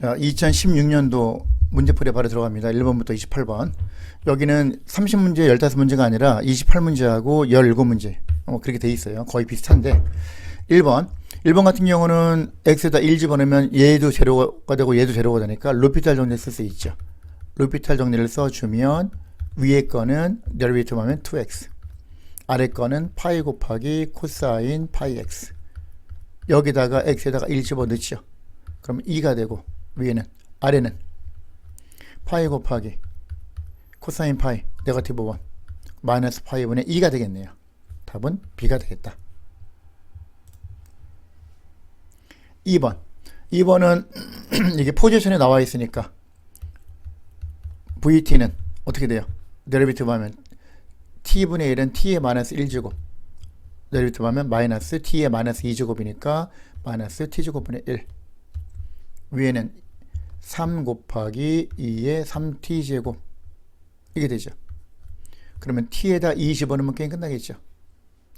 자, 2016년도 문제풀이에 바로 들어갑니다. 1번부터 28번. 여기는 30문제, 15문제가 아니라 28문제하고 17문제. 그렇게 돼 있어요. 거의 비슷한데. 1번. 1번 같은 경우는 x에다 1 집어넣으면 얘도 제로가 되고 얘도 제로가 되니까 로피탈 정리를 쓸 수 있죠. 로피탈 정리를 써주면 위에 거는 데리베이티브 하면 2x. 아래 거는 파이 곱하기 코사인 파이 x. 여기다가 x에다가 1 집어넣죠. 그럼 2가 되고 위에는 아래는 파이 곱하기 코사인 파이 네거티브 1 마이너스 파이 분의 2가 되겠네요. 답은 B가 되겠다. 2번. 2번은 이게 포지션에 나와 있으니까 VT는 어떻게 돼요? 데리베이티브 하면 t분의 1은 t의 마이너스 1제곱, 데리베이티브 하면 마이너스 t의 마이너스 2제곱이니까 마이너스 t제곱분의 1. 위에는 3 곱하기 2의 3t제곱 이게 되죠. 그러면 t에다 2 집어넣으면 게임 끝나겠죠.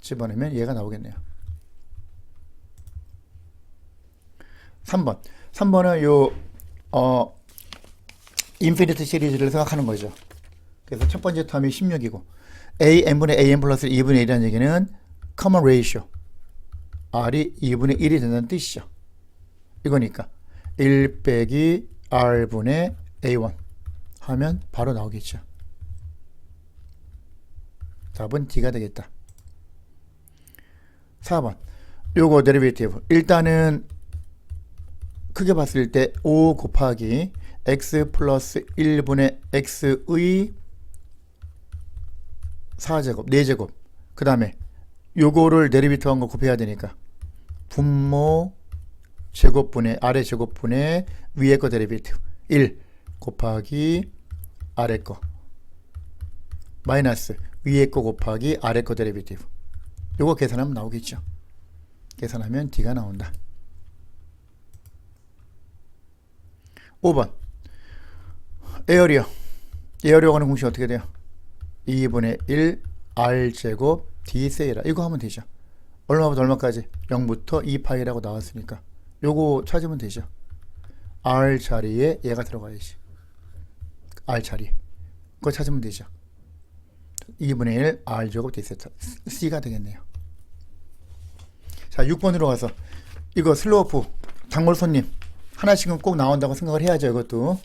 집어넣으면 얘가 나오겠네요. 3번. 3번은 인피니트 시리즈를 생각하는 거죠. 그래서 첫 번째 텀이 16이고 n분의 an 플러스 2분의 1이라는 얘기는 common ratio r이 2분의 1이 된다는 뜻이죠. 이거니까 1 빼기 r분의 a1 하면 바로 나오겠죠. 답은 D가 되겠다. 4번. 요거 데리베이티브. 일단은 크게 봤을 때 5 곱하기 x 플러스 1분의 x의 4제곱, 4제곱. 그 다음에 요거를 데리베이티브 한 거 곱해야 되니까 분모 제곱분의 아래 제곱분의 위에 거 데리베이티브 1 곱하기 아래 거 마이너스 위에 거 곱하기 아래 거 데리베이티브. 요거 계산하면 나오겠죠. 계산하면 D가 나온다. 5번. 에어리어 가는 공식 어떻게 돼요? 2분의 1 r제곱 d 세이라. 이거 하면 되죠. 얼마부터 얼마까지? 0부터 2파이라고 나왔으니까 요거 찾으면 되죠. r 자리에 얘가 들어가야지. r 자리에 그거 찾으면 되죠. 2분의 1 r제곱 d 세타 C가 되겠네요. 자, 6번으로 가서 이거 슬로프 단골 손님 하나씩은 꼭 나온다고 생각을 해야죠. 이것도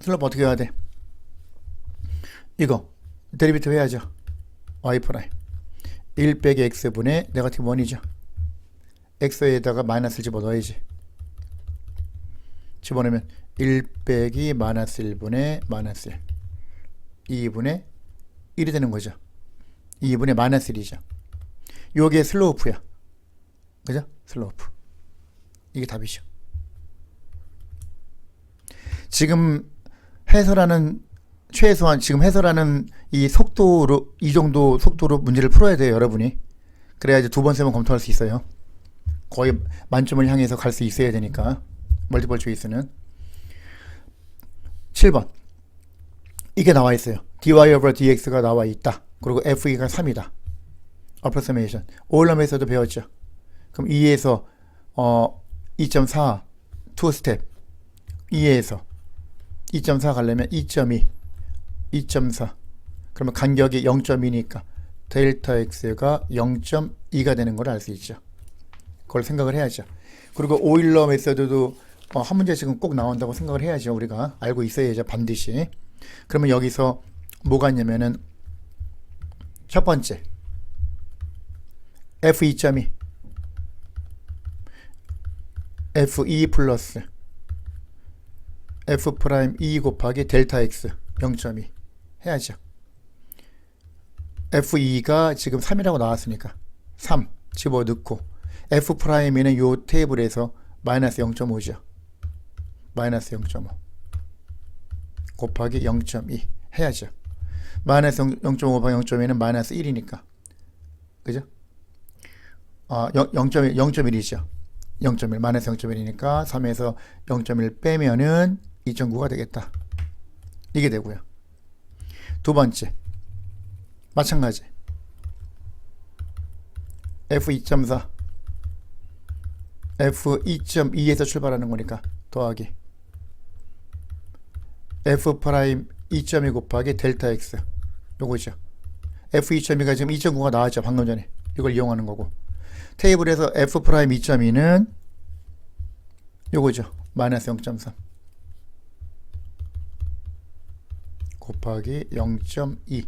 슬로프 어떻게 해야 돼? 이거 데리베이티브 해야죠. y 프라임 1 빼기 x분의 네거티브 1이죠. x에다가 마이너스를 집어넣어야지. 집어넣으면 1 빼기 마이너스 1분의 마이너스 1 2분의 1이 되는 거죠. 2분의 마이너스 1이죠. 요게 슬로프야. 그죠? 슬로프. 이게 답이죠. 지금 해설하는 최소한 지금 해설하는 이 속도로 이 정도 속도로 문제를 풀어야 돼요, 여러분이. 그래야지 2번, 3번 검토할 수 있어요. 거의 만점을 향해서 갈 수 있어야 되니까. 멀티플 초이스는 7번. 이게 나와 있어요. dy over dx가 나와 있다. 그리고 f2가 3이다. 어프로시메이션. 오일러 메서드 배웠죠. 그럼 2에서 2.4 2 스텝 2에서 2.4 가려면 2.2 2.4 그러면 간격이 0.2니까 델타 x가 0.2가 되는 걸 알 수 있죠. 그걸 생각을 해야죠. 그리고 오일러 메서드도 한 문제씩은 꼭 나온다고 생각을 해야죠. 우리가 알고 있어야죠. 반드시. 그러면 여기서 뭐가 있냐면은 첫 번째 f2.2 f2 플러스 f 프라임 2 곱하기 델타 x 0.2 해야죠. f2가 지금 3이라고 나왔으니까 3 집어넣고 f 프라임에는 요 테이블에서 마이너스 0.5죠. 마이너스 0.5 곱하기 0.2 해야죠. 마이너스 0.5 곱하기 0.2는 마이너스 1이니까 그죠? 0.1이죠. 0.1 마이너스 0.1이니까 3에서 0.1 빼면은 2.9가 되겠다. 이게 되고요. 두 번째 마찬가지 f2.4 f2.2에서 출발하는 거니까 더하기 f 프라임 2.2 곱하기 델타 x 요거죠. f2.2가 지금 2.9가 나왔죠. 방금 전에. 이걸 이용하는 거고. 테이블에서 f 프라임 2.2는 요거죠. 마이너스 0.3 곱하기 0.2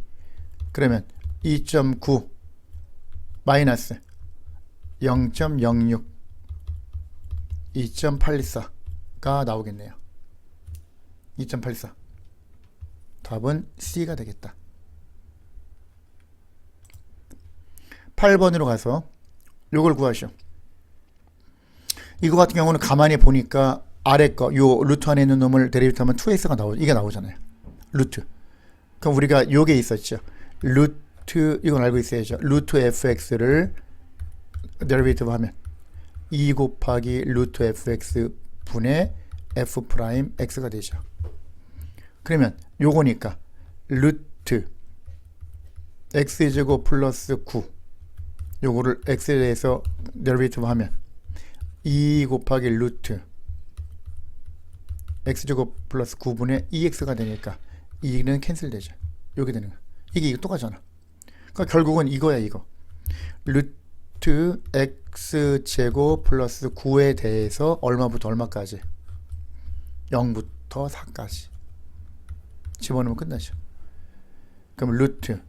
그러면 2.9 마이너스 0.06 2.84가 나오겠네요. 2.84 답은 C가 되겠다. 8번으로 가서 요걸 구하시오. 이거 같은 경우는 가만히 보니까 아래 거, 요 루트 안에 있는 놈을 데리비트 하면 2x가 이게 나오잖아요. 루트. 그럼 우리가 요게 있었죠. 루트, 이건 알고 있어야죠. 루트 fx를 데리비티브 하면 2 곱하기 루트 fx 분의 f 프라임 x가 되죠. 그러면 요거니까 루트 x제곱 플러스 9 요거를 x에 대해서 데리비티브 하면 2 곱하기 루트 x제곱 플러스 9분의 2x가 되니까 2는 캔슬되죠. 요게 되는 거야. 이게 똑같잖아. 그러니까 결국은 이거야 이거. 루트 x제곱 플러스 9에 대해서 얼마부터 얼마까지? 0부터 4까지 집어넣으면 끝나죠. 그럼 루트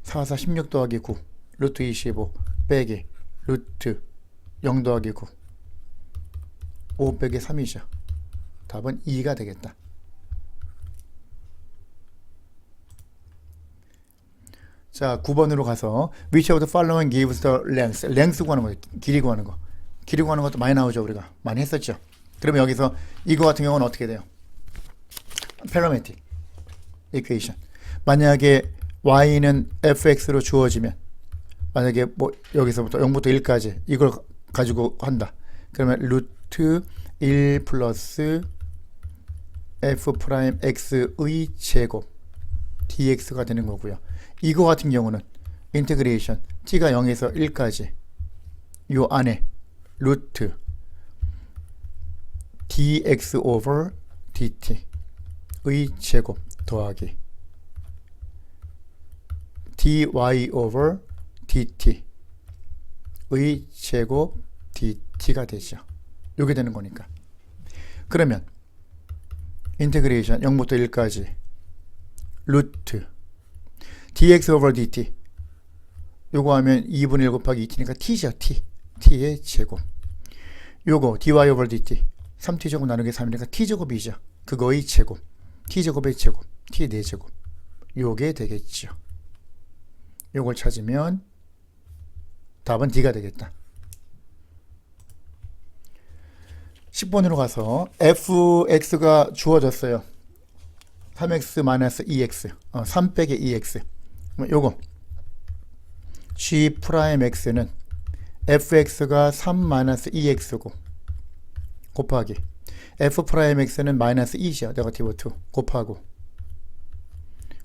4, 4, 16 더하기 9 루트 25 빼기 루트 0 더하기 9 5 빼기 3이죠. 답은 2가 되겠다. 자, 9번으로 가서 which of the following gives the length? length 구하는 거, 길이 구하는 거. 길이 구하는 것도 많이 나오죠. 우리가 많이 했었죠. 그러면 여기서 이거 같은 경우는 어떻게 돼요? parametric equation. 만약에 y는 fx로 주어지면 만약에 뭐 여기서부터 0부터 1까지 이걸 가지고 한다. 그러면 루트 1 플러스 f 프라임 x의 제곱 dx가 되는 거고요. 이거 같은 경우는 인테그레이션 t가 0에서 1까지 요 안에 루트 dx over dt의 제곱 더하기 dy over dt의 제곱 dt가 되죠. 요게 되는 거니까. 그러면 인테그레이션 0부터 1까지 루트 dx over dt 요거 하면 2분의 1 곱하기 2t니까 t죠. t의 제곱 요거 dy over dt 3t 제곱 나누기 3이니까 t제곱이죠. 그거의 제곱 t제곱의 제곱 t의 4제곱 요게 되겠죠. 요걸 찾으면 답은 D가 되겠다. 10번으로 가서 fx가 주어졌어요. 3x-2x 3 빼기 2x 요거 g 프라임 x는 fx가 3-2x고 곱하기 f 프라임 x는 마이너스 2죠. 네거티브 2 곱하고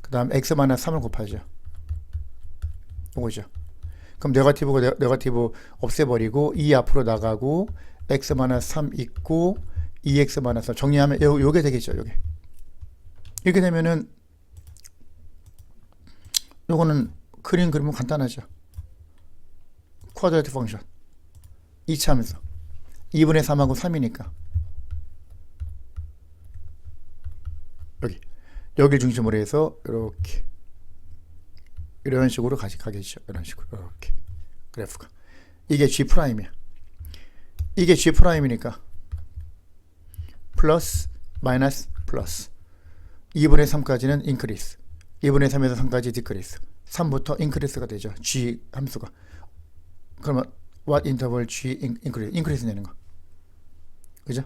그 다음 x-3을 곱하죠. 요거죠. 그럼 네거티브가 네거티브 없애버리고 2 앞으로 나가고 x-3 있고 2x-3 정리하면 요게 되겠죠. 요게 이렇게 되면은 요거는 그림 그리면 간단하죠. 쿼드라틱 펑션 2차 함수 2분의 3하고 3이니까 여기를 중심으로 해서 이렇게 이런 식으로 가겠죠. 이런 식으로 이렇게 그래프가 이게 G 프라임이야. 이게 G 프라임이니까 플러스 마이너스 플러스 2분의 3까지는 인크리스 2분의 3에서 3까지 디크리스 3부터 인크리스가 되죠. G 함수가. 그러면 what interval G 인크리스 내는 거 그죠?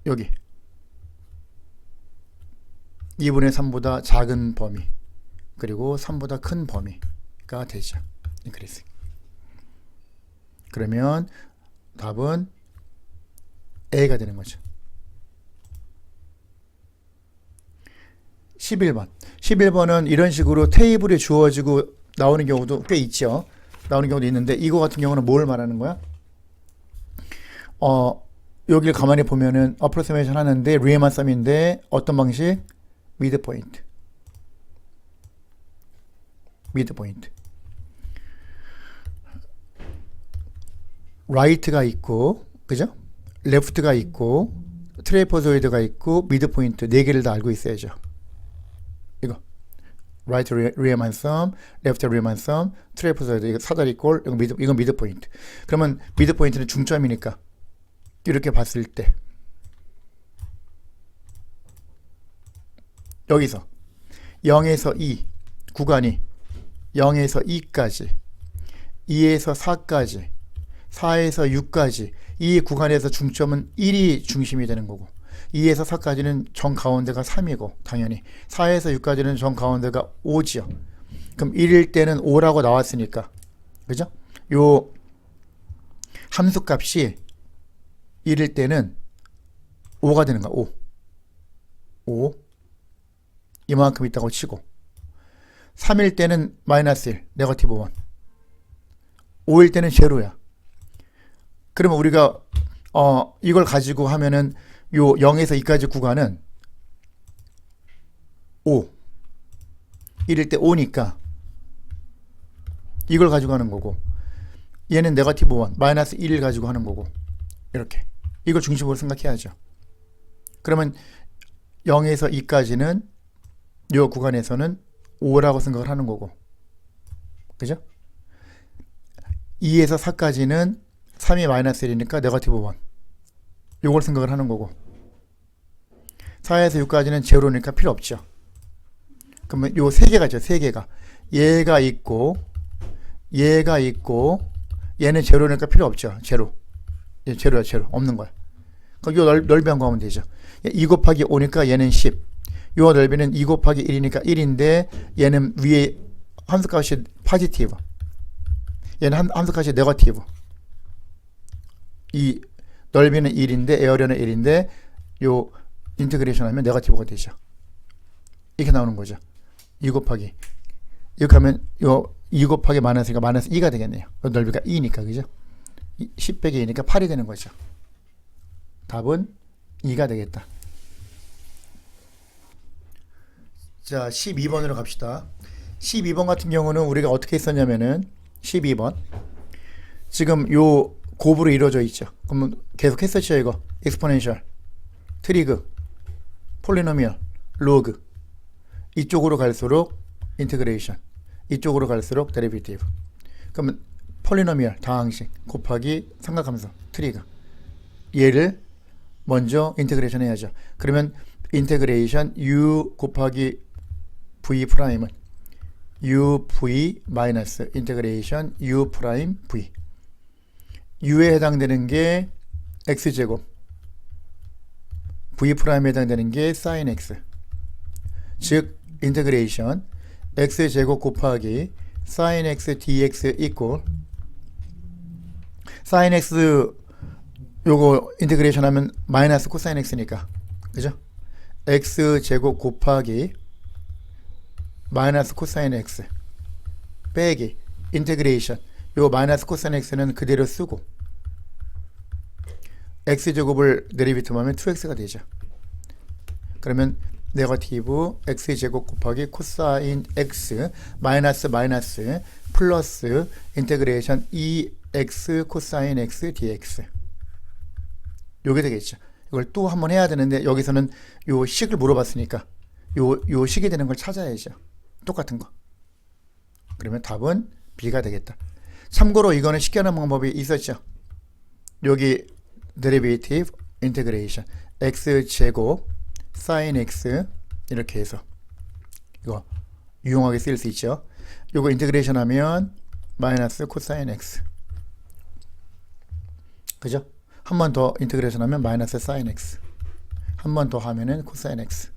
여기 2분의 3보다 작은 범위 그리고 3보다 큰 범위가 되죠. 인크리스. 그러면 답은 A가 되는 거죠. 11번은 이런 식으로 테이블에 주어지고 나오는 경우도 꽤 있죠. 나오는 경우도 있는데 이거 같은 경우는 뭘 말하는 거야? 여기를 가만히 보면은 어프로시메이션 하는데 리에만 썸인데 어떤 방식? 미드 포인트. 미드 포인트. 라이트가 있고, 그죠? 레프트가 있고, 트레이퍼조이드가 있고, 미드 포인트 네 개를 다 알고 있어야죠. 이거 라이트 리에만 썸, 레프트 리에만 썸, 트레이퍼조이드 이거 사다리꼴, 이건 미드 포인트. 그러면 미드 포인트는 중점이니까 이렇게 봤을 때 여기서 0에서 2 구간이 0에서 2까지, 2에서 4까지, 4에서 6까지 이 구간에서 중점은 1이 중심이 되는 거고 2에서 4까지는 정 가운데가 3이고 당연히 4에서 6까지는 정 가운데가 5지요. 그럼 1일 때는 5라고 나왔으니까 그죠? 요 함수 값이 1일 때는 5가 되는 거야. 5 이만큼 있다고 치고 3일 때는 마이너스 1 네거티브 1 5일 때는 제로야. 그러면 우리가 이걸 가지고 하면은 요 0에서 2까지 구간은 5 1일 때 5니까 이걸 가지고 하는 거고 얘는 네거티브 1 마이너스 1을 가지고 하는 거고 이렇게 이걸 중심으로 생각해야죠. 그러면 0에서 2까지는 요 구간에서는 5라고 생각을 하는 거고 그죠? 2에서 4까지는 3이 마이너스 1이니까 네거티브 1 요걸 생각을 하는 거고 4에서 6까지는 제로니까 필요 없죠. 그러면 요 세 개가 있죠. 세 개가 얘가 있고 얘가 있고 얘는 제로니까 필요 없죠. 제로 얘 제로야. 제로 없는 거야. 그럼 요 넓이 한 거 하면 되죠. 2 곱하기 5니까 얘는 10 요 넓이는 2 곱하기 1이니까 1인데 얘는 위에 함수값이 포지티브 얘는 함수값이 네거티브 이 넓이는 1인데 에어리어는 1인데 요 인테그레이션 하면 네거티브가 되죠. 이렇게 나오는 거죠. 2 곱하기 이렇게 하면 요 2 곱하기 마이너스가 마이너스 2가 되겠네요. 요 넓이가 2니까 그죠? 10 빼기 2니까 8이 되는 거죠. 답은 2가 되겠다. 자 12번으로 갑시다. 12번 같은 경우는 우리가 어떻게 했었냐면은 12번 지금 요 곱으로 이루어져 있죠. 그러면 계속 했었죠. 이거 exponential, 트리그, 폴리노미얼, 로그 이쪽으로 갈수록 인테그레이션 이쪽으로 갈수록 데리베이티브. 그러면 폴리노미얼 다항식 곱하기 삼각함수 트리그 얘를 먼저 인테그레이션 해야죠. 그러면 인테그레이션 u 곱하기 v 프라임은 uv 마이너스 인테그레이션 u 프라임 v u에 해당되는 게 x제곱 v 프라임에 해당되는 게 sin x 즉 인테그레이션 x제곱 곱하기 sin x dx 이꼴 sin x 요거 인테그레이션 하면 마이너스 코사인 x니까 그죠? x제곱 곱하기 마이너스 코사인 x 빼기 인테그레이션 요 마이너스 코사인 x는 그대로 쓰고 x제곱을 데리비티브 하면 2x가 되죠. 그러면 네거티브 x제곱 곱하기 코사인 x 마이너스 마이너스 플러스 인테그레이션 2x 코사인 x dx 요게 되겠죠. 이걸 또 한번 해야 되는데 여기서는 요 식을 물어봤으니까 요 식이 되는 걸 찾아야죠. 똑같은 거. 그러면 답은 B가 되겠다. 참고로 이거는 쉽게 하는 방법이 있었죠. 여기 데리베이티브 인테그레이션 x제곱 sin x 이렇게 해서 이거 유용하게 쓰일 수 있죠. 요거 인테그레이션 하면 마이너스 코사인 x 그죠? 한 번 더 인테그레이션 하면 마이너스 sin x 한 번 더 하면은 코사인 x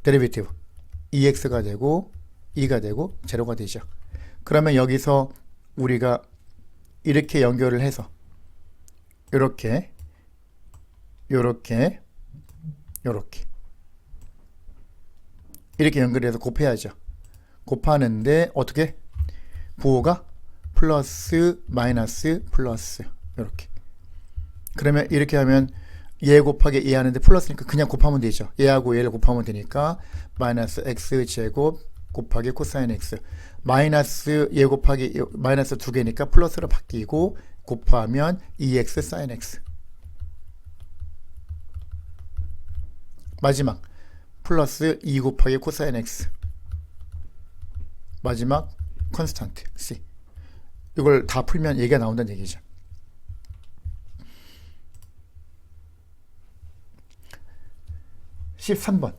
데리베이티브 2x가 되고 2가 되고 제로가 되죠. 그러면 여기서 우리가 이렇게 연결을 해서 요렇게 요렇게 요렇게 이렇게 연결해서 곱해야죠. 곱하는데 어떻게? 부호가 플러스 마이너스 플러스 요렇게 그러면 이렇게 하면 얘 곱하기 얘 하는데 플러스니까 그냥 곱하면 되죠. 얘하고 얘를 곱하면 되니까 마이너스 x제곱 곱하기 코사인 x 마이너스 얘 곱하기 마이너스 2개니까 플러스로 바뀌고 곱하면 2x 사인 x 마지막 플러스 2 곱하기 코사인 x 마지막 컨스탄트 c 이걸 다 풀면 얘기가 나온다는 얘기죠. 13번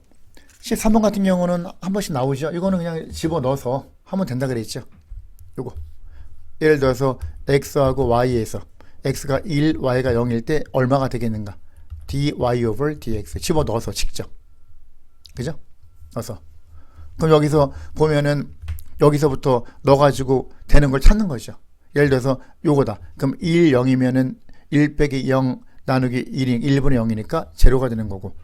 13번 같은 경우는 한 번씩 나오죠. 이거는 그냥 집어넣어서 하면 된다 그랬죠. 요거 예를 들어서 x하고 y에서 x가 1, y가 0일 때 얼마가 되겠는가? dy over dx 집어넣어서 직접 그죠? 넣어서 그럼 여기서 보면은 여기서부터 넣어가지고 되는 걸 찾는 거죠. 예를 들어서 요거다. 그럼 1, 0이면은 1 빼기 0 나누기 1이 1분의 0이니까 제로가 되는 거고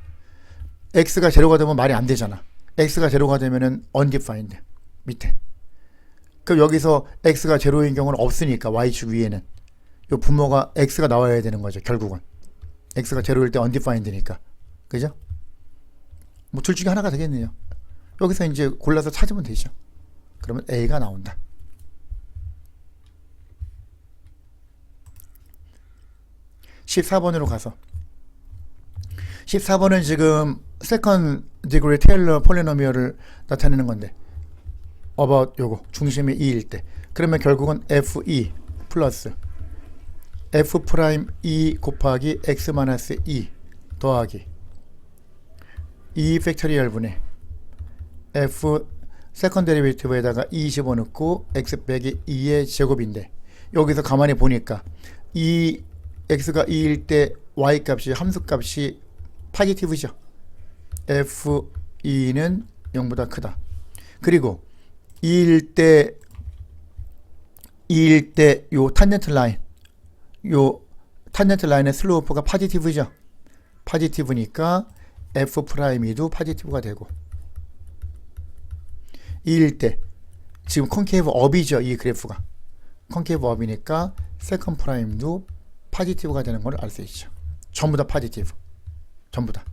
x가 제로가 되면 말이 안 되잖아. x가 제로가 되면은 undefined 밑에. 그럼 여기서 x가 제로인 경우는 없으니까 y축 위에는 요 분모가 x가 나와야 되는 거죠. 결국은 x가 제로일 때 undefined니까 그죠? 뭐 둘 중에 하나가 되겠네요. 여기서 이제 골라서 찾으면 되죠. 그러면 a가 나온다. 14번으로 가서 14번은 지금 세컨드 디그리 테일러 폴리노미얼을 나타내는 건데 about 요거 중심이 2일 때 그러면 결국은 fe 플러스 f 프라임 2 곱하기 x 마이너스 2 더하기 2 팩토리얼 분의 f 세컨드 데리베이티브에다가 2 집어넣고 x 빼기 2의 제곱인데 여기서 가만히 보니까 이 x가 2일 때 y 값이 함수 값이 파지티브죠. f2는 0보다 크다. 그리고 2일 때 요 탄젠트 라인의 슬로프가 파지티브죠. 파지티브니까 f 프라임이도 파지티브가 되고 2일 때 지금 콘케이브 업이죠. 이 그래프가 콘케이브 업이니까 세컨 프라임도 파지티브가 되는 걸 알 수 있죠. 전부 다 파지티브. 전부 다.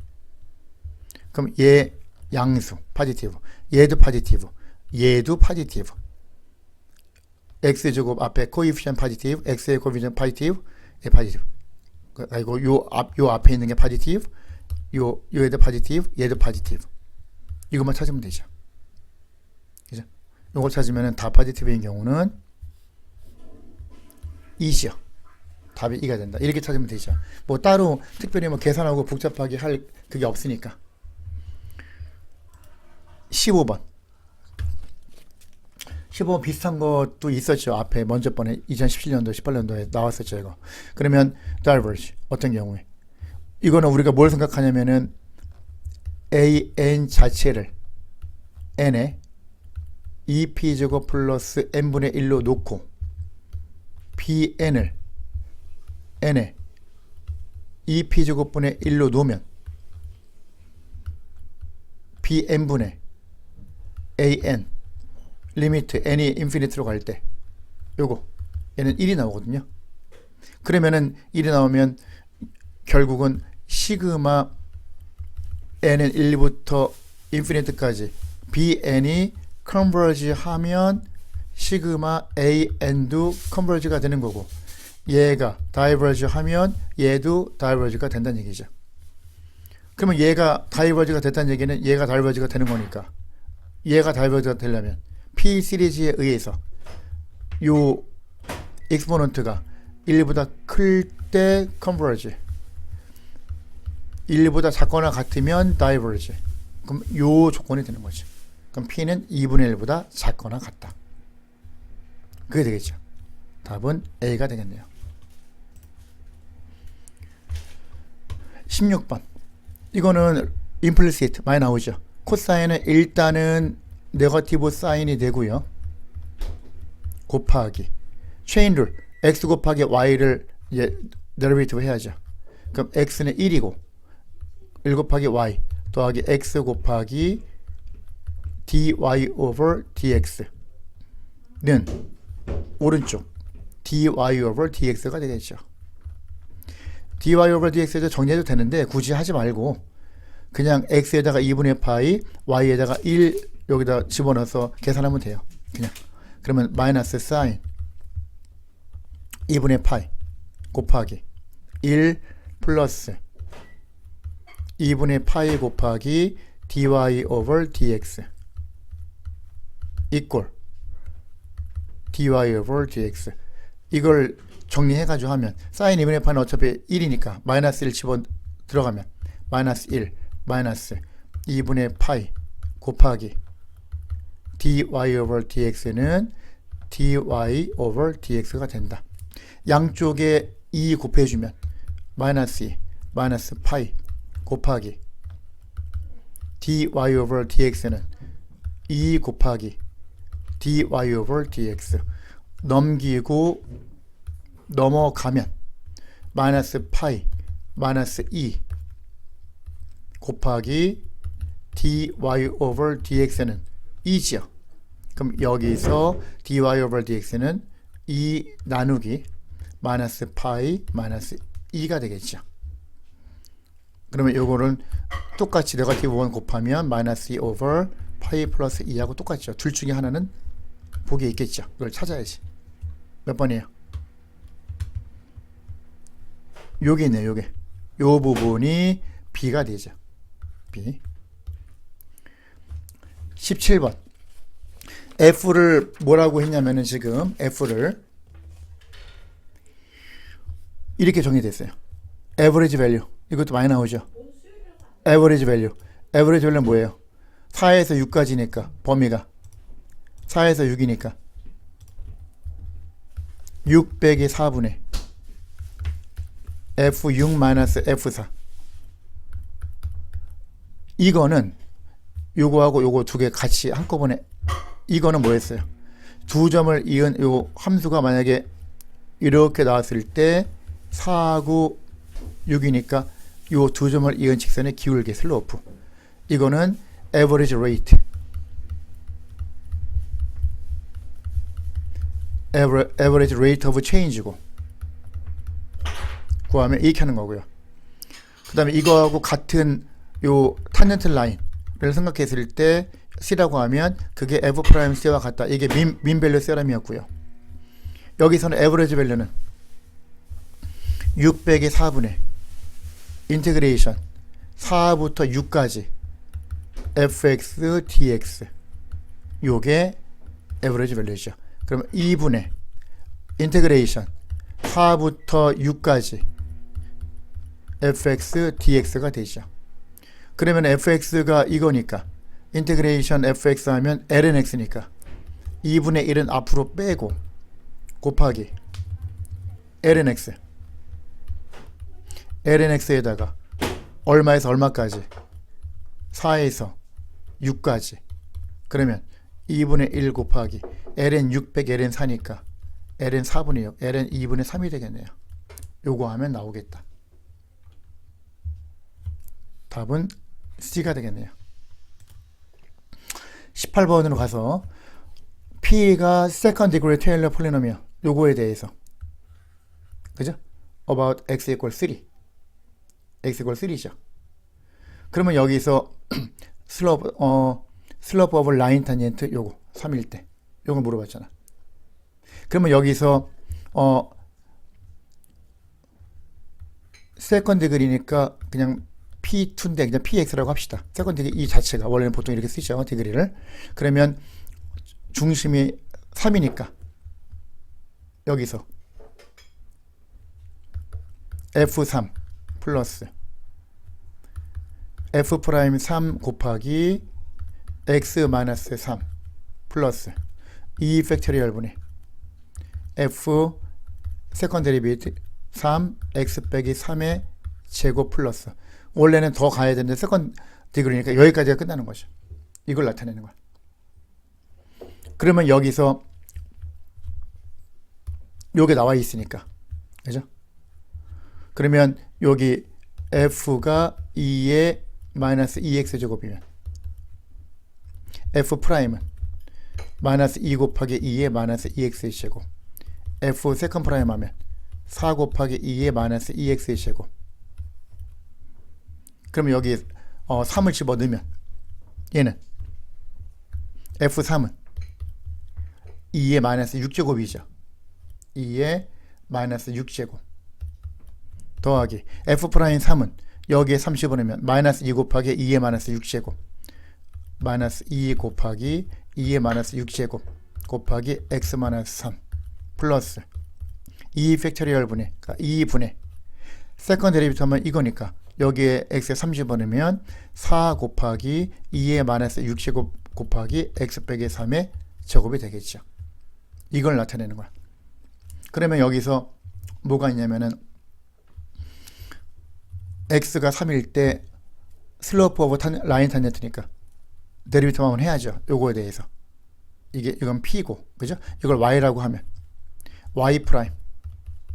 그럼 얘 양수 파지티브, 얘도 파지티브, 얘도 파지티브. x제곱 앞에 코이피션 파지티브, x의 코이피션 파지티브, 얘 파지티브. 그리고 요 앞에 있는 게 파지티브, 얘도 파지티브, 얘도 파지티브. 이것만 찾으면 되죠. 그죠? 요걸 찾으면 다 파지티브인 경우는 2죠. 답이 2가 된다. 이렇게 찾으면 되죠. 뭐 따로 특별히 뭐 계산하고 복잡하게 할 그게 없으니까. 15번 비슷한 것도 있었죠. 앞에 먼저 번에 2017년도 18년도에 나왔었죠. 이거. 그러면 diverge 어떤 경우에 이거는 우리가 뭘 생각하냐면은 an 자체를 n에 2p제곱 플러스 n분의 1로 놓고 bn을 n에 2p제곱분의 1로 놓으면 bn분의 an 리미트 n이 인피니트로 갈 때 요거 얘는 1이 나오거든요. 그러면은 1이 나오면 결국은 시그마 n은 1부터 인피니트까지 bn이 컨버지 하면 시그마 an도 컨버지가 되는 거고 얘가 다이버지 하면 얘도 다이버지가 된다는 얘기죠. 그러면 얘가 다이버지가 됐다는 얘기는 얘가 다이버지가 되는 거니까 얘가 다이버지가 되려면 P 시리즈에 의해서 요 익스포넌트가 1보다 클 때 컨버지 1보다 작거나 같으면 다이버지 그럼 요 조건이 되는 거죠. 그럼 P는 2분의 1보다 작거나 같다. 그게 되겠죠. 답은 A가 되겠네요. 16번 이거는 임플리시트 많이 나오죠. 코사인은 일단은 네거티브 사인이 되고요. 곱하기 체인룰 x 곱하기 y를 이제 데리베이티브 해야죠. 그럼 x는 1이고 1 곱하기 y 더하기 x 곱하기 dy over dx는 오른쪽 dy over dx가 되겠죠. dy over dx에도 정리해도 되는데 굳이 하지 말고 그냥 x에다가 2분의 파이, y에다가 1 여기다 집어넣어서 계산하면 돼요. 그냥. 그러면 마이너스 사인 2분의 파이 곱하기 1 플러스 2분의 파이 곱하기 dy over dx equal dy over dx. 이걸 정리해가지고 하면 사인 2분의 파이는 어차피 1이니까 마이너스 1 집어 들어가면 마이너스 1 마이너스 2분의 파이 곱하기 dy over dx는 dy over dx가 된다. 양쪽에 2 곱해주면 마이너스 2 마이너스 파이 곱하기 dy over dx는 2 곱하기 dy over dx. 넘기고 넘어가면 마이너스 파이 마이너스 2 곱하기 dy over dx는 2지요. 그럼 여기서 dy over dx는 2 나누기 마이너스 파이 마이너스 2가 되겠죠. 그러면 요거는 똑같이 네거티브 1 곱하면 마이너스 2 over 파이 플러스 2하고 똑같죠. 둘 중에 하나는 보기에 있겠죠. 이걸 찾아야지. 몇 번이에요? 요게 있네요. 요게. 요 부분이 B가 되죠. B. 17번. F를 뭐라고 했냐면은 지금 F를 이렇게 정의됐어요. average value. 이것도 많이 나오죠. average value. average value는 뭐예요? 4에서 6까지니까 범위가 4에서 6이니까 6 빼기 4분의 F6 마이너스 F4. 이거는 요거하고 요거 두 개 같이 한꺼번에 이거는 뭐였어요? 두 점을 이은 요 함수가 만약에 이렇게 나왔을 때 4하고 6이니까 요 두 점을 이은 직선의 기울기 슬로프. 이거는 average rate. average rate of change고 구하면 이렇게 하는 거고요. 그 다음에 이거하고 같은 요 탄젠트 라인을 생각했을 때 C라고 하면 그게 F'C와 같다. 이게 민 밸류 세럼이었고요. 여기서는 에버리지 밸류는 6 빼기 4분의 인테그레이션 4부터 6까지 fx dx 요게 에버리지 밸류죠. 그럼 2분의 인테그레이션 4부터 6까지 fx dx가 되죠. 그러면 fx가 이거니까 인테그레이션 fx 하면 ln x니까 2분의 1은 앞으로 빼고 곱하기 ln x ln x에다가 얼마에서 얼마까지 4에서 6까지 그러면 2분의 1 곱하기 ln 600 ln 4니까 ln 4분의 6 ln 2분의 3이 되겠네요. 요거 하면 나오겠다. 답은 C가 되겠네요. 18번으로 가서 P가 second degree Taylor polynomial 요거에 대해서 그죠? about x equals 3 x equals 3죠. 그러면 여기서 slope of line tangent 요거 3일 때 요거 물어봤잖아. 그러면 여기서 second degree니까 그냥 P2인데 그냥 PX라고 합시다. 세컨드 디그리 이 자체가 원래는 보통 이렇게 쓰죠. 디그리를. 그러면 중심이 3이니까 여기서 F3 플러스 F'3 곱하기 X-3 플러스 2 팩토리얼 분의 F 세컨드 데리베이트 3 X 빼기 3의 제곱 플러스 원래는 더 가야 되는데 세컨드 디그리니까 여기까지가 끝나는 거죠. 이걸 나타내는 거야. 그러면 여기서 요게 나와 있으니까 그죠? 그러면 여기 f가 2의 마이너스 2x 제곱이면 f'은 마이너스 2 곱하기 2의 마이너스 2x 제곱 f 세컨드 프라임 하면 4 곱하기 2의 마이너스 2x의 제곱. 그러면 여기 3을 집어넣으면 얘는 f3은 2의 마이너스 6제곱이죠. 2의 마이너스 6제곱 더하기 f'3은 여기에 3 집어넣으면 마이너스 2 곱하기 2의 마이너스 6제곱 마이너스 2 곱하기 2의 마이너스 6제곱 곱하기 x 마이너스 3 플러스 2 팩토리얼 분의 2분의 세컨드 데리비티브 하면 이거니까 여기에 x에 3 집어넣으면 4 곱하기 2의 마이너스 6제곱 곱하기 x 빼기 3의 제곱이 되겠죠. 이걸 나타내는 거야. 그러면 여기서 뭐가 있냐면은 x가 3일 때 슬로프 오브 라인 탄젠트니까 데리비티브 한번 해야죠. 요거에 대해서. 이건 p고, 그죠? 이걸 y라고 하면 y 프라임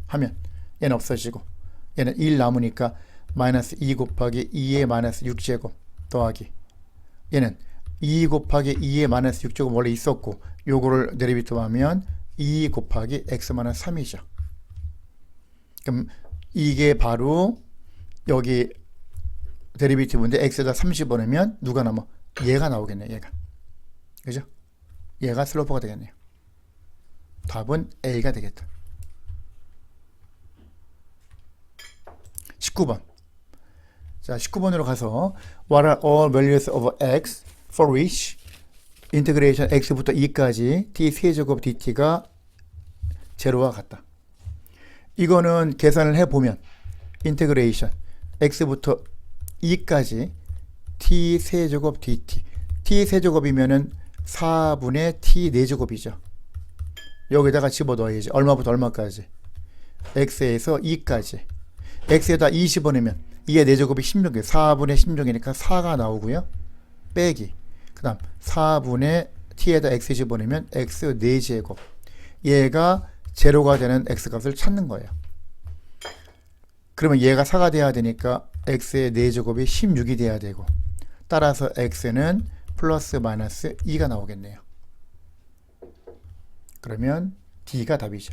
하면 얘는 없어지고 얘는 1 남으니까 마이너스 2 곱하기 2의 마이너스 6제곱 더하기 얘는 2 곱하기 2의 마이너스 6제곱 원래 있었고 요거를 데리비티브 하면 2 곱하기 x 마이너스 3이죠. 그럼 이게 바로 여기 데리비티브인데 x에다 3 집어넣으면 누가 남아? 얘가 나오겠네요. 얘가. 그죠? 얘가 슬로프가 되겠네요. 답은 A가 되겠다. 19번. 자, 19번으로 가서 What are all values of x for which 인테그레이션 x부터 2까지 t 세제곱 dt가 제로와 같다. 이거는 계산을 해보면 인테그레이션 x부터 2까지 t 세제곱 dt t 세제곱이면은 4분의 t 4제곱이죠. 여기다가 집어넣어야지. 얼마부터 얼마까지? x에서 2까지. x에다 2 집어넣으면 2의 4제곱이 16이에요. 4분의 16이니까 4가 나오고요. 빼기. 그 다음 4분의 t에다 x 집어넣으면 x 4제곱. 얘가 제로가 되는 x값을 찾는 거예요. 그러면 얘가 4가 돼야 되니까 x의 4제곱이 16이 돼야 되고 따라서 x는 플러스 마이너스 2가 나오겠네요. 그러면 D가 답이죠.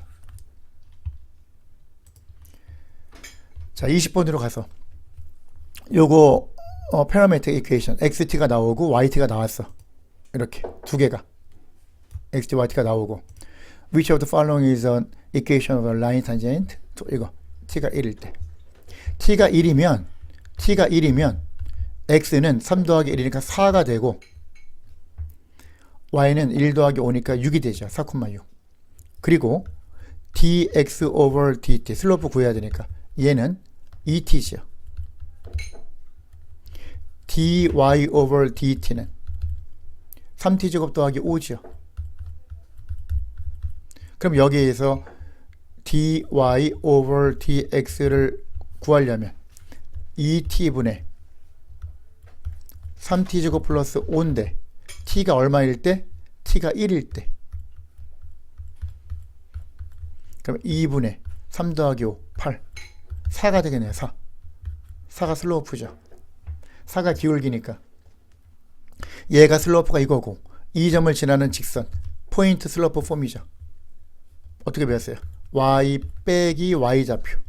자, 20번으로 가서 요거 패러메트릭 이퀘이션 XT가 나오고 YT가 나왔어. 이렇게 두 개가 XT, YT가 나오고 Which of the following is an equation of a line tangent? 이거 T가 1일 때 T가 1이면 X는 3 더하기 1이니까 4가 되고 Y는 1 더하기 5니까 6이 되죠. 4,6. 그리고 dx over dt 슬로프 구해야 되니까 얘는 2t죠. dy over dt는 3t제곱 더하기 5죠. 그럼 여기에서 dy over dx를 구하려면 2t분의 3t제곱 플러스 5인데 t가 얼마일 때? t가 1일 때. 그럼 2분의 3 더하기 5, 8. 4가 되겠네요. 4. 4가 슬로프죠. 4가 기울기니까. 얘가 슬로프가 이거고 이 점을 지나는 직선 포인트 슬로프 폼이죠. 어떻게 배웠어요? y 빼기 y좌표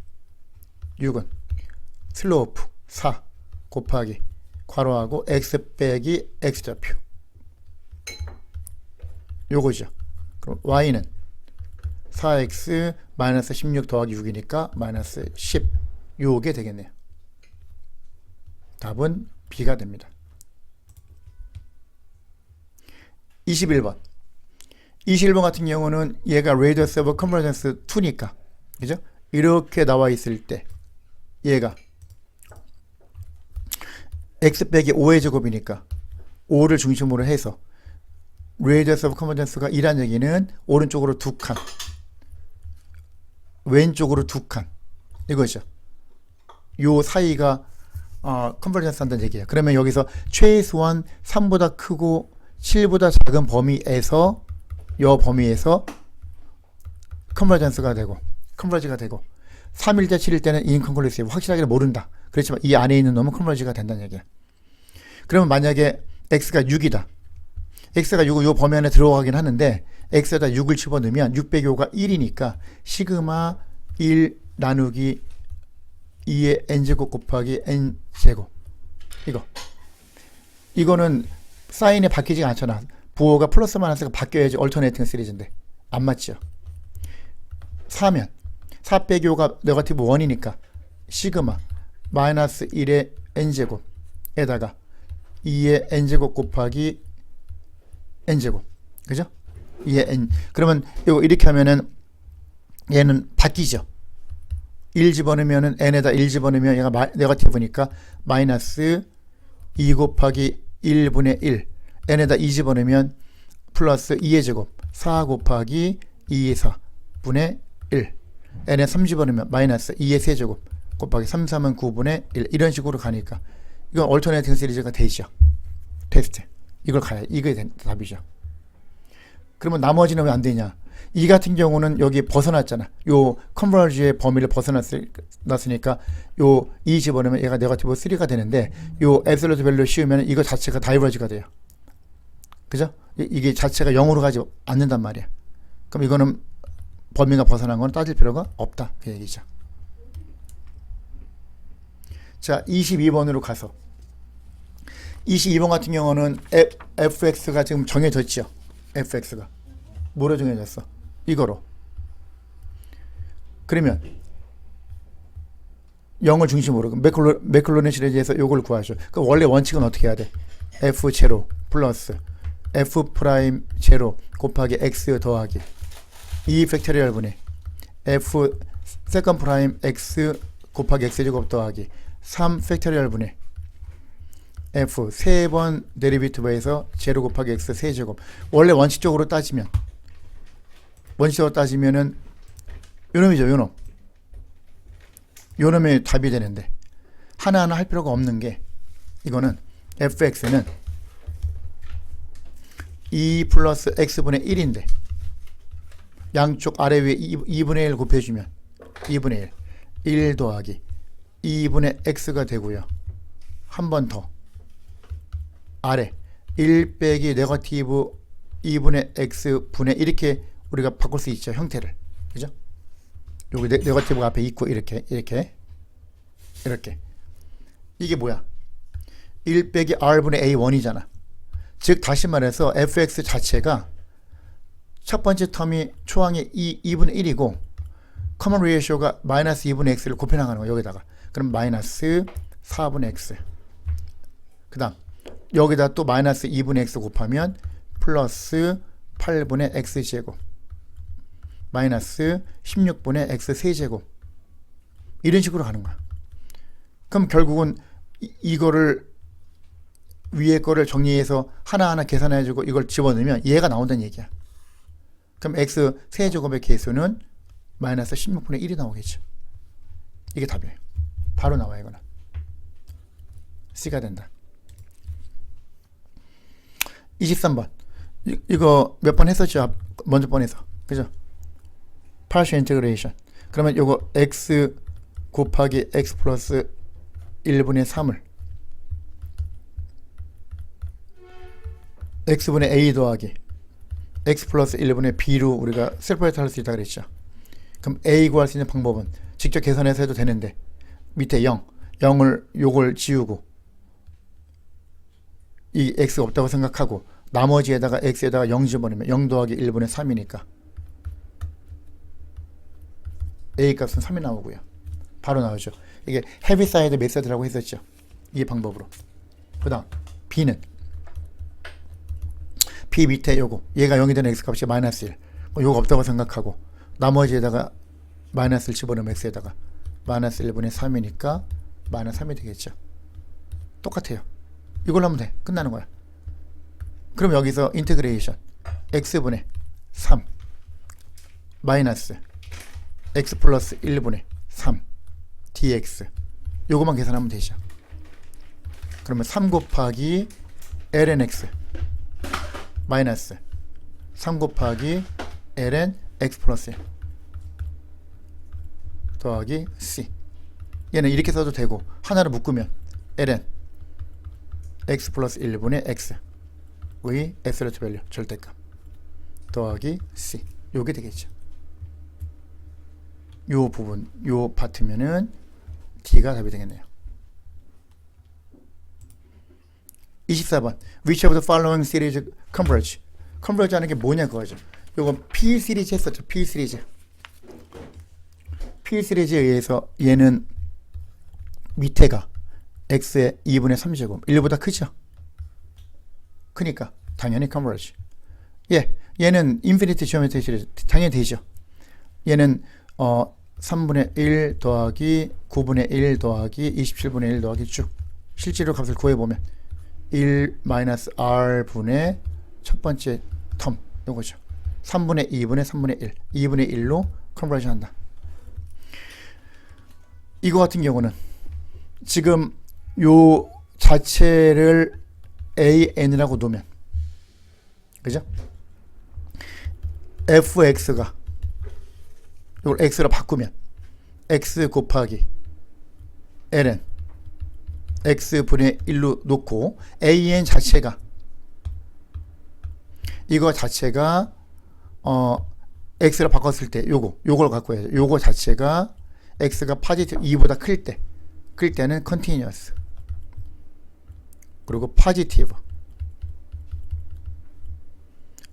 6은 슬로프 4 곱하기 괄호하고 x 빼기 x좌표 요거죠. 그럼 y는 4x 마이너스 16 더하기 6이니까 마이너스 10 요게 되겠네요. 답은 B가 됩니다. 21번 21번 같은 경우는 얘가 radius of convergence 2니까 그죠? 이렇게 나와 있을 때 얘가 x 빼기 5의 제곱이니까 5를 중심으로 해서 radius of convergence가 2란 얘기는 오른쪽으로 2칸 왼쪽으로 2칸 이거죠. 요 사이가 컨버전스 한다는 얘기예요. 그러면 여기서 최소한 3보다 크고 7보다 작은 범위에서 요 범위에서 컨버전스가 되고 컨버지가 되고 3일 때 7일 때는 인컨클루시브 확실하게 모른다. 그렇지만 이 안에 있는 놈은 컨버지가 된다는 얘기야. 그러면 만약에 x가 6이다. x가 6은 요 범위 안에 들어가긴 하는데 x에다 6을 집어넣으면 6 빼기 5가 1이니까 시그마 1 나누기 2의 n제곱 곱하기 n제곱. 이거는 사인이 바뀌지가 않잖아. 부호가 플러스 마이너스가 바뀌어야지 얼터네이팅 시리즈인데 안 맞죠. 4면 4 빼기 5가 네거티브 1이니까 시그마 마이너스 1의 n제곱에다가 2의 n제곱 곱하기 n제곱. 그죠? 2의 n. 그러면 이거 이렇게 하면은 얘는 바뀌죠. 1 집어넣으면은 n에다 1 집어넣으면 얘가 네거티브니까 마이너스 2 곱하기 1분의 1 n에다 2 집어넣으면 플러스 2의 제곱 4 곱하기 2의 4분의 1 n에 3 집어넣으면 마이너스 2의 세제곱 곱하기 3, 3은 9분의 1 이런 식으로 가니까 이건 얼터네이팅 시리즈가 되죠. 테스트. 이걸 가야 이게 답이죠. 그러면 나머지는 왜 안 되냐? 이 같은 경우는 여기 벗어났잖아. 요 컨버지의 범위를 벗어났으니까 요 2 집어넣으면 얘가 네거티브 3가 되는데 요 앱솔루트 밸류 씌우면 이거 자체가 다이버지가 돼요. 그죠? 이게 자체가 0으로 가지 않는단 말이야. 그럼 이거는 범위가 벗어난 건 따질 필요가 없다. 그 얘기죠. 자, 22번으로 가서 22번 같은 경우는 fx가 지금 정해졌죠. fx가 뭐로 정해졌어? 이거로. 그러면 0을 중심으로 매클로네 시리즈에서 이걸 구하죠. 그 원래 원칙은 어떻게 해야 돼? f 제로 플러스 f 프라임 제로 곱하기 x 더하기 2 팩토리얼 분의 f 세컨 프라임 x 곱하기 x 제곱 더하기 3 팩토리얼 분의 f 세 번 데리비티브에서 제로 곱하기 x 세제곱. 원래 원칙적으로 따지면은 요놈이죠. 요놈이 답이 되는데 하나하나 할 필요가 없는 게 이거는 fx는 2 플러스 x분의 1인데 양쪽 아래 위에 2분의 1 곱해주면 2분의 1 더하기 2분의 x가 되고요. 한 번 더 아래 1 빼기 네거티브 2분의 x 분의 이렇게 우리가 바꿀 수 있죠. 형태를. 그죠? 여기 네거티브가 앞에 있고 이렇게 이게 뭐야? 1 빼기 r분의 a1이잖아. 즉 다시 말해서 fx 자체가 첫 번째 텀이 초항이 2분의 1이고 커먼 레이쇼가 마이너스 2분의 x를 곱해나가는 거야. 여기다가. 그럼 마이너스 4분의 x. 그 다음 여기다 또 마이너스 2분의 x 곱하면 플러스 8분의 x제곱 마이너스 16분의 x 세제곱 이런 식으로 가는 거야. 그럼 결국은 이거를 위에 거를 정리해서 하나하나 계산해주고 이걸 집어넣으면 얘가 나온다는 얘기야. 그럼 x 세제곱의 개수는 마이너스 16분의 1이 나오겠죠. 이게 답이에요. 바로 나와 이거는. C가 된다. 23번. 이거 몇 번 했었죠? 먼저 번에서. 그죠? partial integration. 그러면 요거 x 곱하기 x 플러스 1분의 3을 x분의 a 더하기 x 플러스 1분의 b로 우리가 세퍼레이트 할 수 있다 그랬죠. 그럼 a 구할 수 있는 방법은 직접 계산해서 해도 되는데 밑에 0을 요걸 지우고 이 x가 없다고 생각하고 나머지에다가 x에다가 0 집어넣으면 0 더하기 1분의 3이니까 a 값은 3이 나오고요. 바로 나오죠. 이게 헤비사이드 메서드라고 했었죠. 이 방법으로. 그 다음 b는 b 밑에 요거 얘가 0이 되는 x 값이 마이너스 1 요거 없다고 생각하고 나머지에다가 마이너스를 집어넣으면 x에다가 마이너스 1분의 3이니까 마이너스 3이 되겠죠. 똑같아요. 이걸로 하면 돼. 끝나는 거야. 그럼 여기서 인테그레이션 x분의 3 마이너스 x 플러스 1분의 3 dx 요거만 계산하면 되죠. 그러면 3 곱하기 ln x 마이너스 3 곱하기 ln x 플러스 1 더하기 c 얘는 이렇게 써도 되고 하나를 묶으면 ln x 플러스 1분의 x의 앱솔루트 밸류 절대값 더하기 c 요게 되겠죠. 요 부분, 요 파트면은 D가 답이 되겠네요. 24번. Which of the following series converge? converge 하는 게 뭐냐 그거죠. 요거 P 시리즈 했었죠. P 시리즈. P 시리즈에 의해서 얘는 밑에가 x의 2분의 3제곱 1보다 크죠. 크니까 당연히 converge. 예, 얘는 인피니트 지오메트리 시리즈 당연히 되죠. 얘는 3분의 1 더하기 9분의 1 더하기 27분의 1 더하기 쭉 실제로 값을 구해보면 1 마이너스 r분의 첫 번째 텀 요거죠. 3분의 2분의 3분의 1 2분의 1로 컨버전 한다. 이거 같은 경우는 지금 요 자체를 an이라고 놓으면 그죠? fx가 이걸 x로 바꾸면 x 곱하기 ln x분의 1로 놓고 an 자체가 이거 자체가 x로 바꿨을 때 요걸 갖고 해야죠. 요거 자체가 x가 파지티브 2보다 클 때는 컨티뉴어스 그리고 파지티브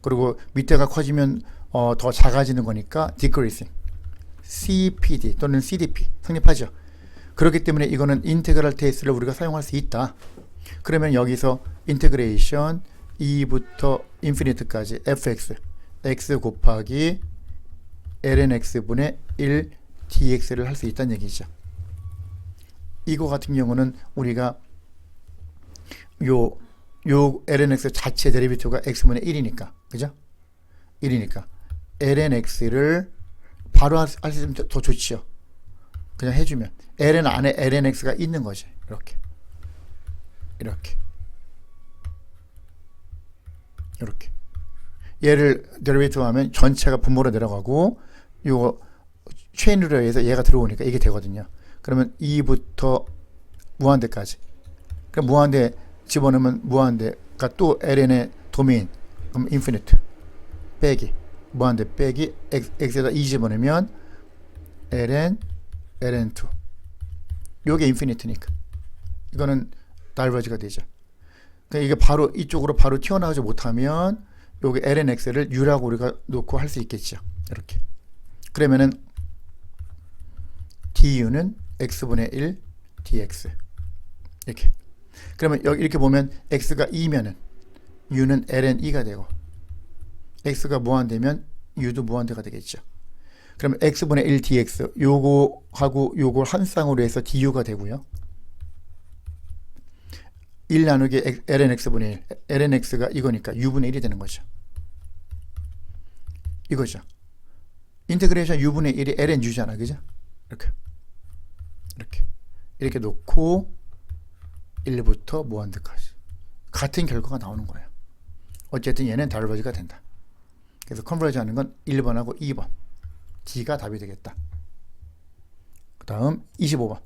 그리고 밑에가 커지면 더 작아지는 거니까 decreasing CPD 또는 CDP 성립하죠. 그렇기 때문에 이거는 인테그랄 테스트를 우리가 사용할 수 있다. 그러면 여기서 인테그레이션 2부터 인피니트까지 fx x 곱하기 ln x분의 1 dx를 할 수 있다는 얘기죠. 이거 같은 경우는 우리가 요 ln x 자체 데리비티브가 x분의 1이니까 그죠? 1이니까 ln x를 바로 할 수 있으면 더 좋지요. 그냥 해주면 ln 안에 ln x가 있는 거지. 이렇게 얘를 데리비티브 하면 전체가 분모로 내려가고 요 체인으로 해서 얘가 들어오니까 이게 되거든요. 그러면 2부터 무한대까지 그럼 무한대 집어넣으면 무한대가 또 ln의 도메인 그럼 인피니트 빼기 무한대 빼기 x에다 2 집어넣으면 ln2 요게 인피니트니까 이거는 다이버지가 되죠. 그러니까 이게 바로 이쪽으로 바로 튀어나오지 못하면 요게 ln x를 u라고 우리가 놓고 할 수 있겠죠. 이렇게 그러면은 du는 x분의 1 dx 이렇게 그러면 여기 이렇게 보면 x가 2면은 u는 ln 2가 되고 x가 무한대면 u도 무한대가 되겠죠. 그러면 x분의 1 dx 요거하고 요걸 한 쌍으로 해서 du가 되고요. 1 나누기 ln x분의 1 ln x가 이거니까 u분의 1이 되는 거죠. 이거죠. 인테그레이션 u분의 1이 ln u잖아. 그죠? 이렇게 놓고 1부터 무한대까지 같은 결과가 나오는 거예요. 어쨌든 얘는 다이버지가 된다. 그래서 컨버지 하는 건 1번하고 2번 D가 답이 되겠다. 그 다음 25번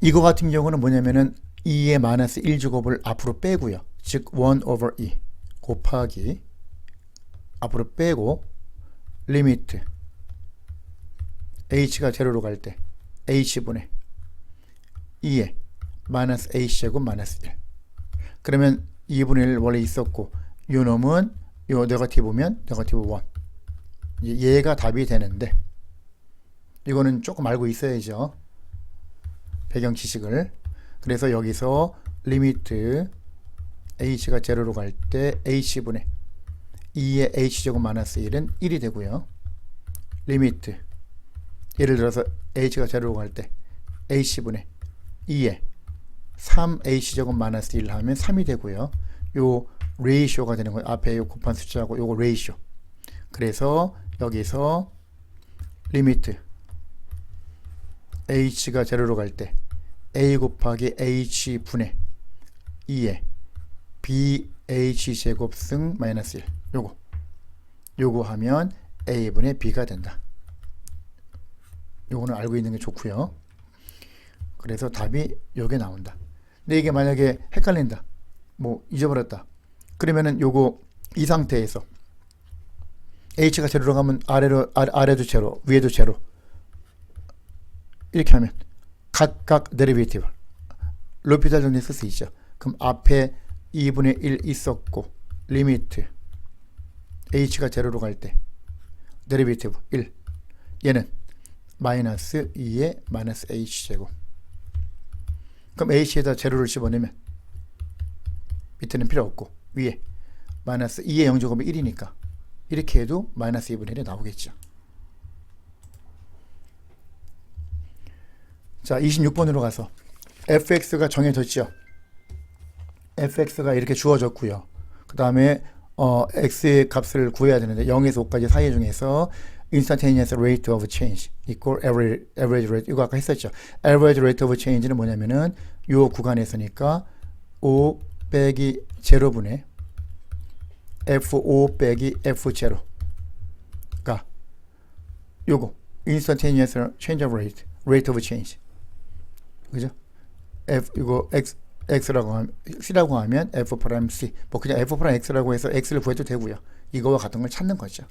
이거 같은 경우는 뭐냐면은 2의 마이너스 1제곱을 앞으로 빼고요. 즉 1 over 2 곱하기 앞으로 빼고 리미트 h가 제로로 갈 때 h분의 2에 마이너스 h제곱 마이너스 1 그러면 2분의 1 원래 있었고 요 놈은 요 네거티브면 네거티브 1 얘가 답이 되는데 이거는 조금 알고 있어야죠. 배경 지식을. 그래서 여기서 리미트 h가 제로로 갈 때 h분의 2의 h제곱 마이너스 1은 1이 되고요. 리미트 예를 들어서 h가 제로로 갈 때 h분의 2에 3h제곱 마이너스 1 하면 3이 되고요. 요 레이쇼가 되는 거예요. 앞에 요 곱한 숫자하고 요거 레이쇼. 그래서 여기서 리미트 h가 제로로 갈 때 a 곱하기 h분의 2에 bh제곱 승 마이너스 1 요거 하면 a분의 b가 된다. 요거는 알고 있는 게 좋고요. 그래서 답이 요게 나온다. 근데 이게 만약에 헷갈린다 뭐 잊어버렸다 그러면은 요거 이 상태에서 h가 제로로 가면 아래도 제로, 위에도 제로. 이렇게 하면 각각 데리베이티브 로피탈 정리 쓸 수 있죠. 그럼 앞에 2분의 1 있었고 리미트 h가 제로로 갈 때 데리베이티브 1, 얘는 마이너스 2의 마이너스 h제곱. 그럼 h에다 제로를 집어넣으면 밑에는 필요 없고 위에 마이너스 2의 0제곱이 1이니까 이렇게 해도 마이너스 2분의 1이 나오겠죠. 자, 26번으로 가서 fx가 정해졌죠. fx가 이렇게 주어졌고요. 그 다음에 x의 값을 구해야 되는데 0에서 5까지 사이 중에서 instantaneous rate of change equal average rate, 이거 아까 했었죠. average rate of change는 뭐냐면은 요 구간에서니까 5 빼기 0분의 f5 빼기 f0가 요거 instantaneous change of rate of change, 그죠? 이거 x라고 하면 c라고 하면 f 프라임 c, 뭐 그냥 f 프라임 x라고 해서 x를 구해도 되고요. 이거와 같은 걸 찾는 거죠.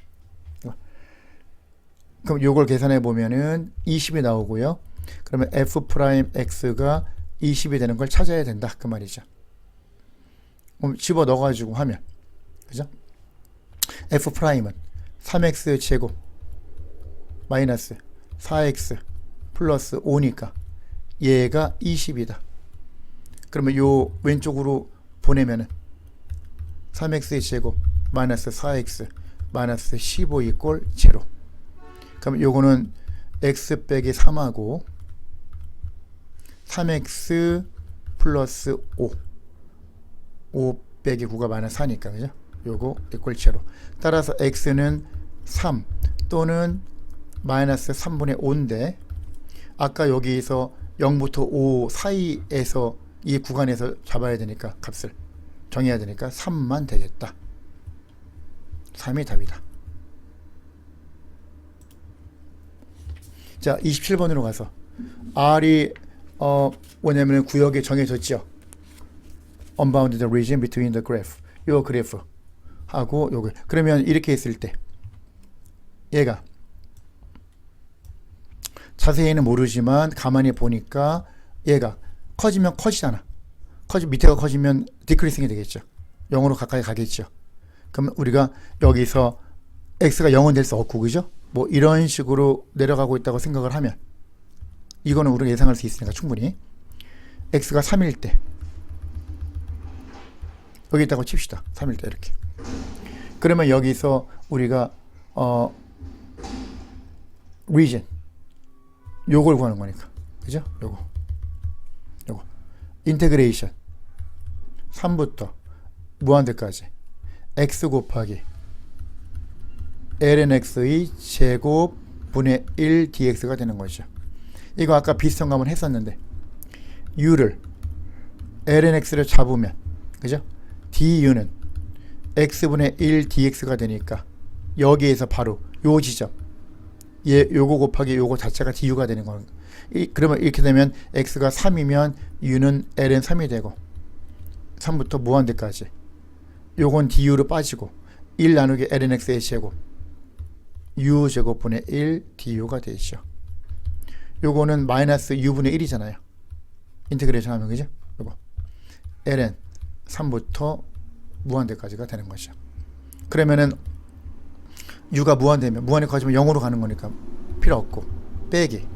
그럼 요걸 계산해 보면은 20이 나오고요. 그러면 f 프라임 x가 20이 되는 걸 찾아야 된다, 그 말이죠. 그럼 집어 넣어 가지고 하면, 그죠? f 프라임은 3x 제곱 마이너스 4x 플러스 5니까 얘가 20이다. 그러면 요 왼쪽으로 보내면은 3x의 제곱 마이너스 4x 마이너스 15 이꼴 0. 그럼 요거는 x 빼기 3하고 3x 플러스 5 빼기 9가 마이너스 4니까, 그죠? 요거 이꼴 0. 따라서 x는 3 또는 마이너스 3분의 5인데 아까 여기서 0부터 5 사이에서 이 구간에서 잡아야 되니까 값을 정해야 되니까 3만 되겠다. 3이 답이다. 자, 27번으로 가서 R이 뭐냐면 구역이 정해졌죠. Unbounded region between the graph. 요 그래프 하고 요거. 그러면 이렇게 했을 때 얘가 자세히는 모르지만 가만히 보니까 얘가 커지면 커지잖아. 밑에가 커지면 디크리싱이 되겠죠. 0으로 가까이 가겠죠. 그럼 우리가 여기서 x가 0은 될 수 없고, 그죠? 뭐 이런 식으로 내려가고 있다고 생각을 하면 이거는 우리가 예상할 수 있으니까 충분히 x가 3일 때 여기 있다고 칩시다. 3일 때 이렇게. 그러면 여기서 우리가 region 요걸 구하는 거니까, 그죠? 요거 인테그레이션 3부터 무한대까지 x 곱하기 lnx의 제곱 분의 1 dx가 되는 거죠. 이거 아까 비슷한 거 한번 했었는데 u를 lnx를 잡으면, 그죠? du는 x분의 1 dx가 되니까 여기에서 바로 요 지점 요거 곱하기 요거 자체가 du가 되는 거예요. 그러면 이렇게 되면 x가 3이면 u는 ln 3이 되고 3부터 무한대까지 요건 du로 빠지고 1 나누기 lnx의 제곱 u 제곱분의 1 du가 되죠. 요거는 마이너스 u분의 1이잖아요. 인테그레이션 하면, 그죠? 요거 ln 3부터 무한대까지가 되는 거죠. 그러면은 u가 무한대면 무한에 커지면 0으로 가는 거니까 필요 없고 빼기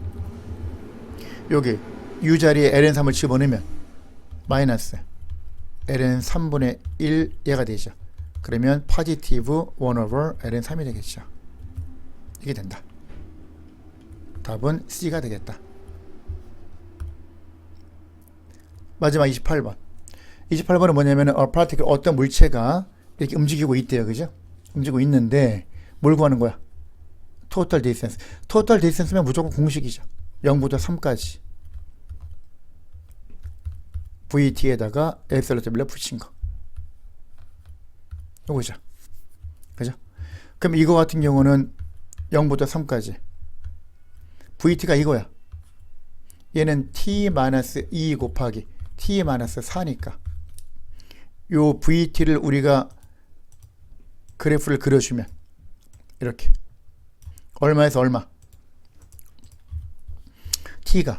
여기 u 자리에 ln3을 집어넣으면 마이너스 ln 3분의 1 얘가 되죠. 그러면 포지티브 1 over ln3이 되겠죠. 이게 된다. 답은 C가 되겠다. 마지막 28번. 28번은 뭐냐면 어떤 물체가 이렇게 움직이고 있대요. 그죠? 움직이고 있는데 뭘 구하는 거야? 토탈 디스턴스. 토탈 디스턴스면 무조건 공식이죠. 0부터 3까지 VT에다가 엑셀러티브를 붙인 거. 요거죠. 그죠? 그럼 이거 같은 경우는 0부터 3까지 VT가 이거야. 얘는 T-2 곱하기 T-4니까 요 VT를 우리가 그래프를 그려주면 이렇게 얼마에서 얼마 t가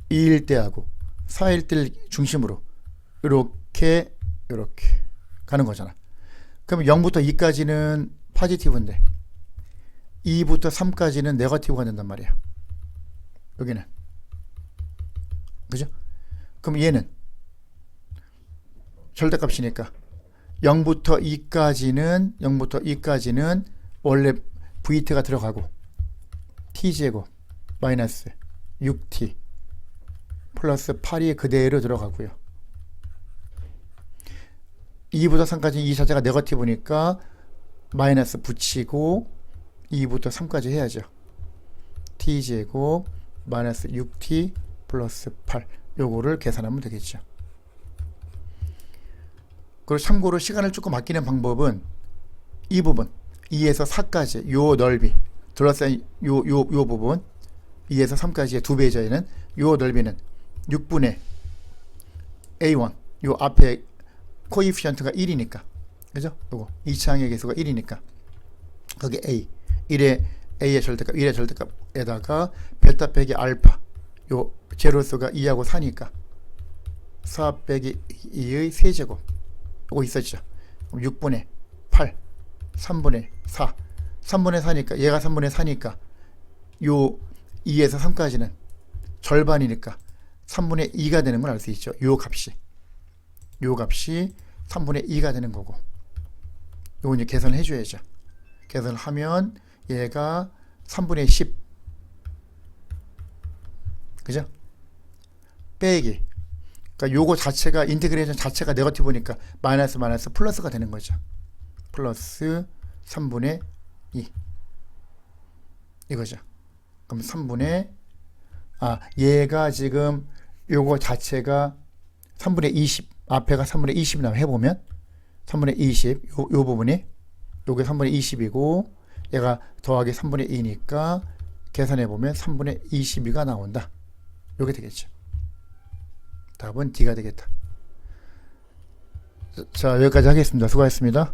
2일 때하고 4일 때를 중심으로 이렇게 가는 거잖아. 그럼 0부터 2까지는 포지티브인데 2부터 3까지는 네거티브가 된단 말이야. 여기는 그죠? 그럼 얘는 절대값이니까 0부터 2까지는 원래 vt가 들어가고 t제곱 마이너스 6t 플러스 8이 그대로 들어가고요. 2부터 3까지 이 자체가 네거티브니까 마이너스 붙이고 2부터 3까지 해야죠. t제곱 마이너스 6t 플러스 8 요거를 계산하면 되겠죠. 그리고 참고로 시간을 조금 아끼는 방법은 이 부분 2에서 4까지 요 넓이 둘러싼 요 부분 2에서 3까지의 두 배죠. 얘는 요 넓이는 6분의 a1 요 앞에 코이피션트가 1이니까 그죠? 요거 2차항의 개수가 1이니까 거기 a 1의 a의 절대값 1의 절대값에다가 베타 빼기 알파 요 제로수가 2하고 4니까 4 빼기 2의 세제곱 요거 있었죠. 그럼 6분의 8 3분의 4 3분의 4니까 얘가 3분의 4니까 요 2에서 3까지는 절반이니까 3분의 2가 되는 걸 알 수 있죠. 요 값이 3분의 2가 되는 거고 요거 이제 계산을 해줘야죠. 계산을 하면 얘가 3분의 10 그죠? 빼기 그러니까 요거 자체가 인테그레이션 자체가 네거티브니까 마이너스 플러스가 되는 거죠. 플러스 3분의 2 이거죠. 그럼 3분의 얘가 지금 요거 자체가 3분의 20 앞에가 3분의 20 나면 해보면 3분의 20 요 부분이 요게 3분의 20이고 얘가 더하기 3분의 2니까 계산해보면 3분의 22가 나온다. 요게 되겠죠. 답은 D가 되겠다. 자, 여기까지 하겠습니다. 수고하셨습니다.